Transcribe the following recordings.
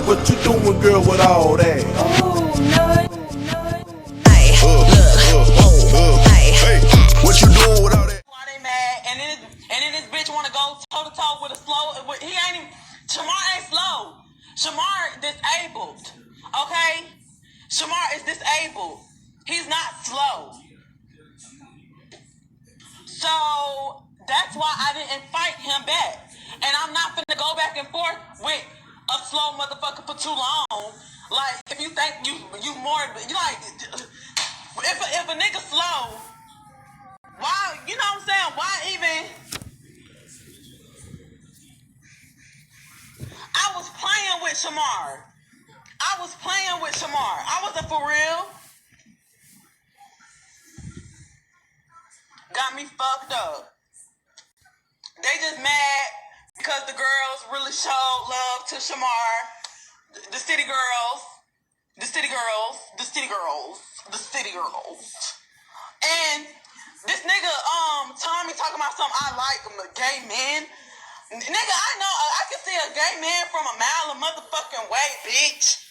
What you doing, girl, with all that? What you doing with all that? Why they mad? And then this bitch wanna go toe to toe with a slow. He ain't even. Shamar ain't slow. Shamar disabled. Okay, Shamar is disabled. He's not slow. So that's why I didn't fight him back. And I'm not finna go back and forth with a slow motherfucker for too long. Like, if you think you more, you like, if a nigga slow, why, you know what I'm saying? Why even? I was playing with Shamar. I wasn't for real. Got me fucked up. They just mad because the girls really showed love to Shamar. The city girls. And this nigga, Tommy talking about something I like gay men. Nigga, I know, I can see a gay man from a mile of motherfucking way, bitch.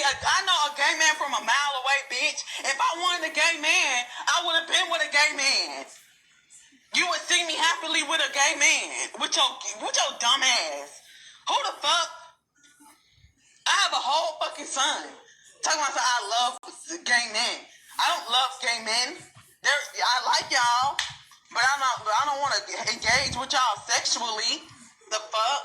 I know a gay man from a mile away, bitch. If I wanted a gay man, I would have been with a gay man. You would see me happily with a gay man. With your dumb ass. Who the fuck? I have a whole fucking son. Talking about I love gay men. I don't love gay men. I like y'all, but I don't want to engage with y'all sexually. The fuck?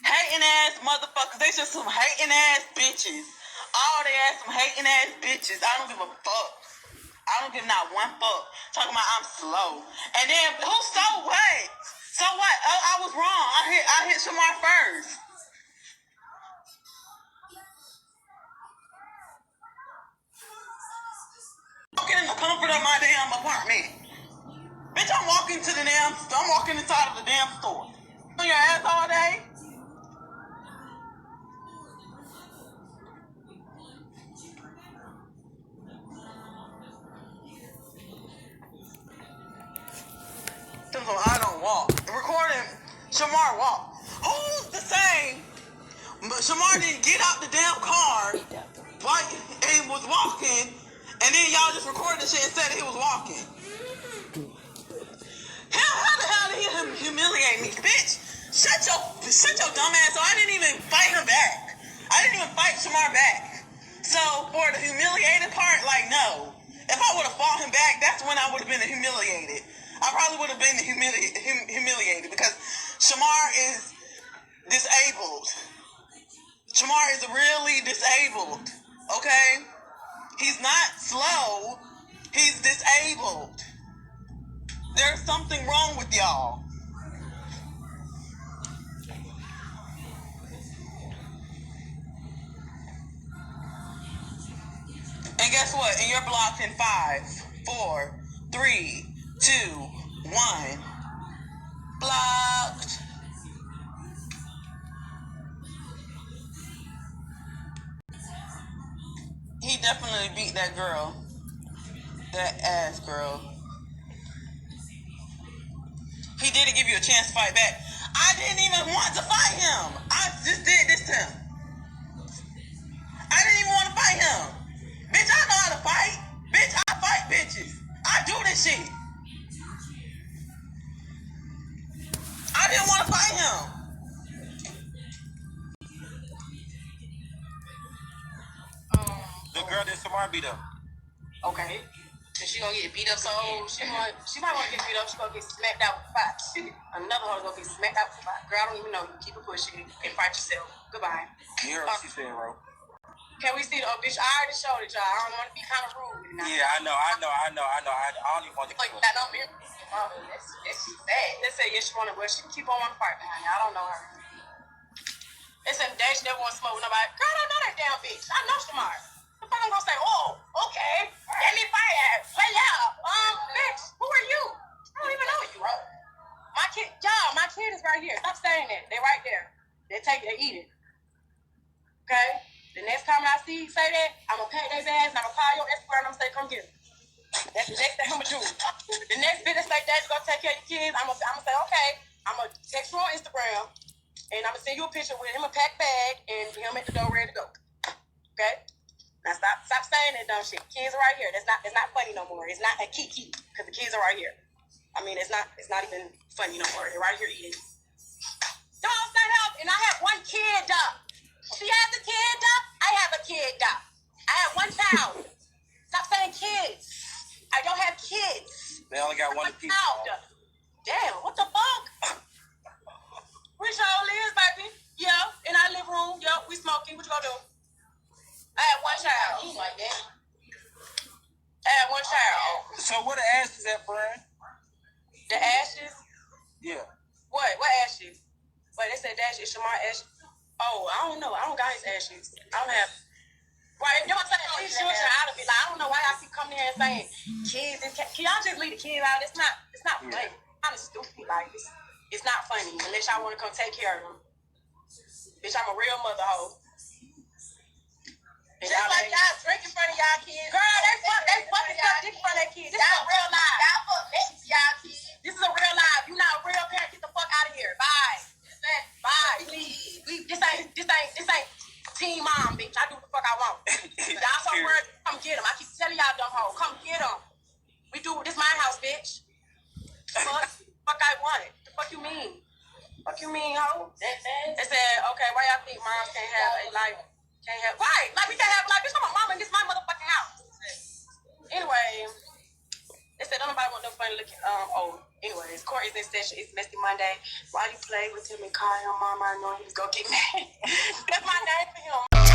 Hating ass motherfuckers. They just some hating ass bitches. All they ass some hating ass bitches. I don't give a fuck. I don't give not one fuck. Talking about I'm slow. And then who so what? So what? I was wrong. I hit Shamar first. Walking in the comfort of my damn apartment. Bitch, I'm walking inside of the damn store. On your ass all day? I don't walk. Recording Shamar walk. Who's to say Shamar didn't get out the damn car and was walking, and then y'all just recorded the shit and said he was walking? How the hell did he humiliate me? Bitch, shut your dumb ass. So I didn't even fight him back. I didn't even fight Shamar back. So for the humiliated part, like, no. If I would have fought him back, that's when I would have been humiliated. I probably would have been humiliated because Shamar is disabled. Shamar is really disabled. Okay? He's not slow. He's disabled. There's something wrong with y'all. And guess what? And you're blocked in 5, 4, 3, 2, 1. Blocked. He definitely beat that girl. That ass girl. He didn't give you a chance to fight back. I didn't even want to fight him. I just did this to him. I didn't even want to fight him. Bitch, I know how to fight. Bitch, I fight bitches. I do this shit. I didn't want to fight him. The girl that Shamar beat up. Okay. And she gonna get beat up, so she might want to get beat up. She gonna get smacked out with 5. Another one's gonna get smacked out with 5. Girl, I don't even know. You keep it pushing. You can fight yourself. Goodbye. You heard what she said, Ro. Can we see the bitch? I already showed it, y'all. I don't want to be kind of rude. Yeah, I know. I don't even want to. Like that on me. That's bad. They say yes, she wanna, but she keep on wanting to fight behind me. I don't know her. They said Dash never want to smoke with nobody. Girl, I don't know that damn bitch. I know Shamar. The fuck I'm gonna say, oh, okay. Let me fight her. Play out. Bitch, who are you? I don't even know you, bro. My kid, y'all, my kid is right here. Stop saying that. They right there. They eat it. Okay? The next time I say that, I'm going to pack their bags and I'm going to call your Instagram and I'm going to say, come get them. That's the next thing I'm going to do. The next business like that, you're going to take care of your kids. I'm going to say, okay, I'm going to text you on Instagram and I'm going to send you a picture with him a packed bag and him at the door ready to go. Okay? Now stop saying that dumb shit. Kids are right here. It's not funny no more. It's not a kiki because the kids are right here. I mean, it's not even funny no more. They're right here eating. Don't stand up. And I have one kid, She has a kid, I have a kid, I have one child. Stop saying kids. I don't have kids. They only got one piece. Damn, what the fuck? Which all is, baby? Yeah, in our living room. Yeah, we smoking. What you gonna do? I have one child. He's like that. I have one child. So what the ashes at, Brian? The ashes? Yeah. What ashes? Wait, they said the ashes. Shamar ashes. Oh, I don't know. I don't got his ashes. I don't have. Right, you know what I'm saying? Leave your child to be like, I don't know why y'all keep coming here and saying kids and can y'all just leave the kids out? It's not funny. It's kind of stupid. Like it's not funny unless y'all want to come take care of them. Bitch, I'm a real mother hoe. Just like y'all drink in front of y'all kids. Girl, they fucking suck dick in front of their kids. This is a real life. Y'all fuck next to y'all kids. This is a real life. You not a real parent. Get the fuck out of here. Bye. Bye. Please. This ain't Team Mom, bitch. I do what the fuck I want. Y'all somewhere, come get them. I keep telling y'all dumb hoes, come get them. We do this my house, bitch. Fuck I want it. The fuck you mean? Fuck you mean, hoe? They said, okay, why y'all think moms can't have a life? Can't have right? Like we can't have a life. Bitch, I'm a mama and this my motherfucking house. Anyway, they said don't nobody want no funny looking. Anyways, court is in session. It's Messy Monday. While you play with him and call him mama, I know he's gonna get mad. That's my name for him.